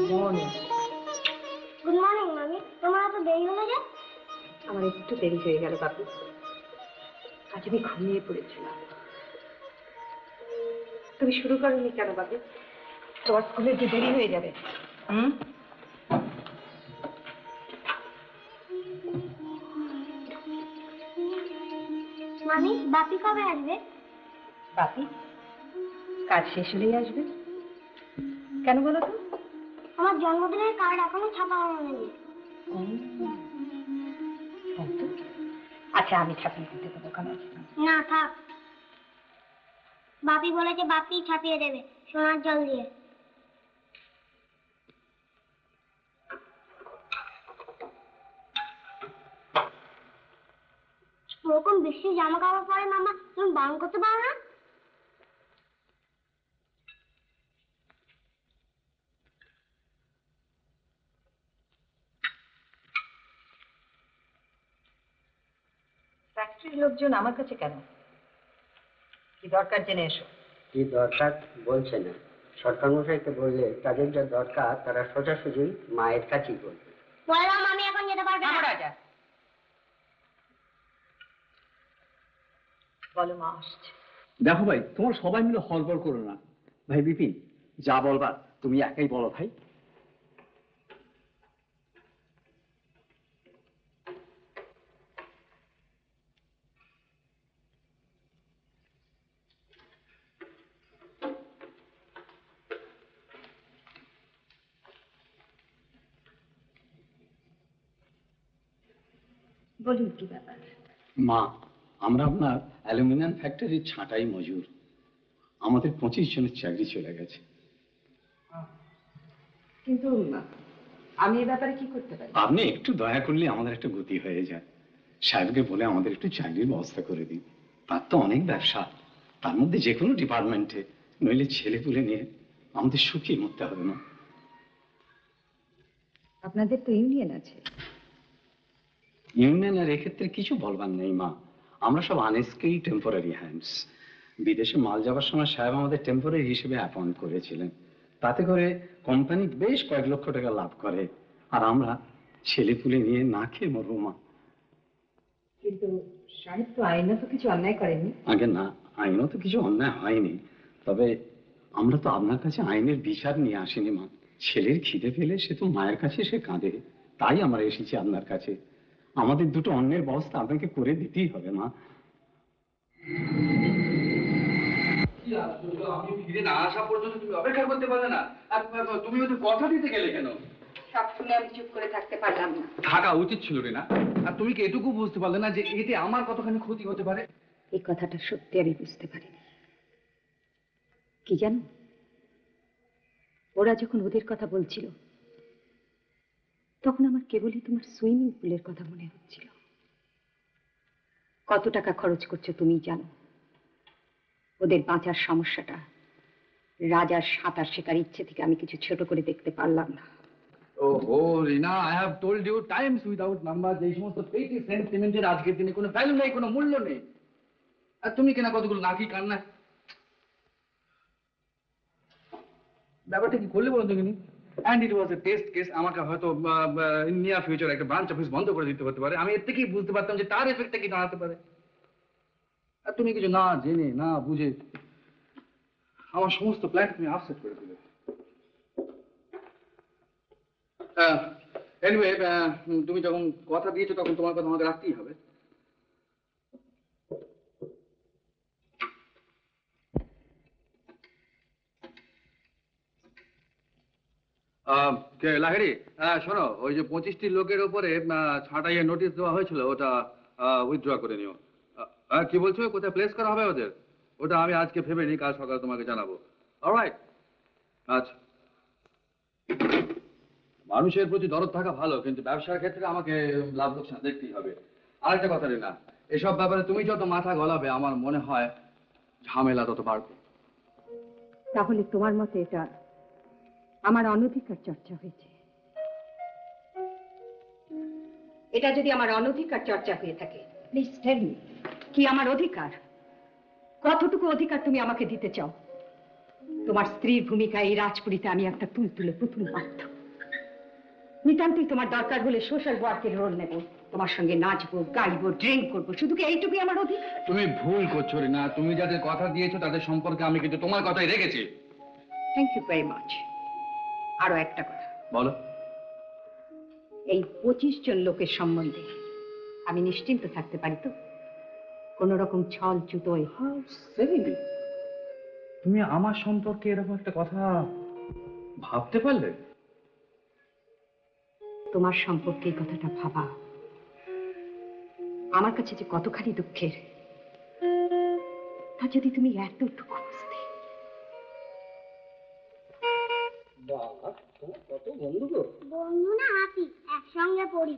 Morning. Good morning মামি। তোমার এত দেরি হলো যে? আমার একটু দেরি হয়ে গেল বাবু, আজ আমি ঘুমিয়ে পড়েছিলাম। তুমি শুরু করোনি কেন বাবু? তোমার স্কুলে যে দেরি হয়ে যাবে। মামি, বাপি কবে আসবে? বাপি কাজ শেষ হলেই আসবে। কেন বলো তো? আমার জন্মদিনের কার্ড এখনো ছাপা হয়নি। আচ্ছা, আমি ছাপিয়ে দিতে দেবো, কেন? না থাক, বাপি বলেছে বাপি ছাপিয়ে দেবে সোনার জল দিয়ে। ওরকম বেশি জামা কাপড় পরে মামা, তুমি বারণ করতে পারো না? ফ্যাক্টরির লোকজন আমার কাছে কেন? কি দরকার জেনে এসো। কি দরকার বলছে না, সরকার মশাইকে বললে তাদের যা দরকার তারা সোজাসুজি মায়ের কাছেই বলবে। বললাম আমি এখন যেতে পারবো না। রাজা বলো, মা আসছে। দেখো ভাই, তোমার সবাই মিলে হড়বড় করো না। ভাই বিপিন, যা বলবার তুমি একাই বলো ভাই। বলুন কি ব্যাপার? মা, আমরা আপনার অ্যালুমিনিয়াম ফ্যাক্টরির ছাঁটাই মজুর। আমাদের 25 জনের চাকরি চলে গেছে। কিন্তু আমি এ ব্যাপারে কি করতে পারি? আপনি একটু দয়া করলে আমাদের একটা গতি হয়ে যায়। সাহেবকে বলে আমাদের একটু চাকরির ব্যবস্থা করে দিন। তার তো অনেক ব্যবসা, তার মধ্যে যে কোনো ডিপার্টমেন্টে, নইলে ছেলে পুলে নিয়ে আমাদের সুখী মরতে হবে না। আপনাদের তো ইউনিয়ন আছে। ইউনিয়নের এক্ষেত্রে কিছু বলবার নেই মা, আমরা সব আনস্কিল টেম্পোরারি হ্যান্ডস। বিদেশে মাল যাবার সময় সাহেব আমাদের টেম্পোরারি হিসেবে অ্যাপয়েন্ট করেছিলেন। তাতে করে কোম্পানি বেশ কয়েক লক্ষ টাকা লাভ করে, আর আমরা ছেলে পুলে নিয়ে না খেয়ে মরবো মা। কিন্তু সাহেব তো আইনত কিছু অন্যায় করেননি। আগে না, আইনত কিছু অন্যায় হয়নি, তবে আমরা তো আপনার কাছে আইনের বিচার নিয়ে আসিনি মা। ছেলের খিদে পেলে সে তো মায়ের কাছে সে কাঁদে, তাই আমরা এসেছি আপনার কাছে। আমাদের দুটো অন্যের ব্যবস্থা আপনাকে করে দিতেই হবে মা। আমি ফিরে না আসা পর্যন্ত তুমি অপেক্ষা করতে পারলে না, আর তুমি ওদের কথা দিতে গেলে কেন? সব শুনে আমি চুপ করে থাকতে পারলাম না। থাকা উচিত ছিল রে না? আর তুমি কি এটুকু বুঝতে পারলে না যে এতে আমার কতখানি ক্ষতি হতে পারে? এই কথাটা সত্যি আমি বুঝতে পারিনি। কি জানো, ওরা যখন ওদের কথা বলছিল তখন আমার কেবলই তোমার সুইমিং পুলের কথা মনে হচ্ছিল। কত টাকা খরচ করছো তুমি জানো। ওদের বাঁচার সমস্যাটা রাজার সাঁতার শেখার ইচ্ছে থেকে আমি কিছু ছোট করে দেখতে পারলাম না। ওহো Rina, I have told you times without number যে এই সমস্ত পেটি সেন্টিমেন্টের আজকের দিনে কোনো ভ্যালু নেই, কোনো মূল্য নেই। আর তুমি কেনা কতগুলো নাকি কান্না। ব্যাপারটা কি করলে বলুন তো কিনি? And it was A test case. আমাকে হয়তো ইন নিয়ার ফিউচার একটা ব্রাঞ্চ অফিস বন্ধ করে দিতে হতে পারে। আমি এর থেকেই বুঝতে পারতাম যে তার এফেক্টটা কি দাঁড়াতে পারে। আর তুমি কিছু না জেনে না বুঝে আমার সমস্ত প্ল্যান তুমি আপসেট করে দিলে। এনিওয়ে, তুমি যখন কথা দিয়েছো তখন তোমার কথা আমাকে রাখতেই হবে। লাহেরি, শোনো, ওই যে 25টি লোকের উপরে ছাঁটাইয়ের নোটিশ দেওয়া হয়েছিল ওটা উইথড্র করে নিও। কি বলছো, কোথায় প্লেস করা হবে ওদের? ওটা আমি আজকে ভেবে নিই, কাল সকালে তোমাকে জানাবো। অলরাইট? আচ্ছা। মানুষের প্রতি দরদ থাকা ভালো, কিন্তু ব্যবসার ক্ষেত্রে আমাকে লাভ লোকসান দেখতেই হবে। আরেকটা কথা রিনা, এসব ব্যাপারে তুমি যত মাথা গলাবে আমার মনে হয় ঝামেলা তত বাড়বে। তাহলে তোমার মতে এটা আমার অনধিকার চর্চা হয়েছে? এটা যদি আমার অনধিকার চর্চা হয়ে থাকে, প্লিজ টেল মি, কি আমার অধিকার? কতটুকু অধিকার তুমি আমাকে দিতে চাও? তোমার স্ত্রীর ভূমিকায় এই রাজপুরীতে আমি একটা তুলতুলে পুতুল পাত্র। নিতান্তই তোমার দরকার হলে সোশ্যাল ওয়ার্কের রোল নেব, তোমার সঙ্গে নাচবো, গাইবো, ড্রিঙ্ক করবো, শুধু কি এইটুকুই আমার অধিকার? তুমি ভুল করছো না, তুমি যাদের কথা দিয়েছো তাদের সম্পর্কে আমি কিন্তু তোমার কথাই রেখেছি। Thank you very much. আরো একটা কথা, বলো। এই 25 জন লোকের সম্বন্ধে আমি নিশ্চিন্ত থাকতে পারি তো? কোন রকম ছল চুতোয়? তুমি আমার সম্পর্কে এরকম একটা কথা ভাবতে পারলে? তোমার সম্পর্কে এই কথাটা ভাবা আমার কাছে যে কতখানি দুঃখের, তা যদি তুমি এতটুকু বুঝতে। বাবা, তোমার কত বন্ধু গো। বন্ধু না হাসি, একসঙ্গে পড়ি।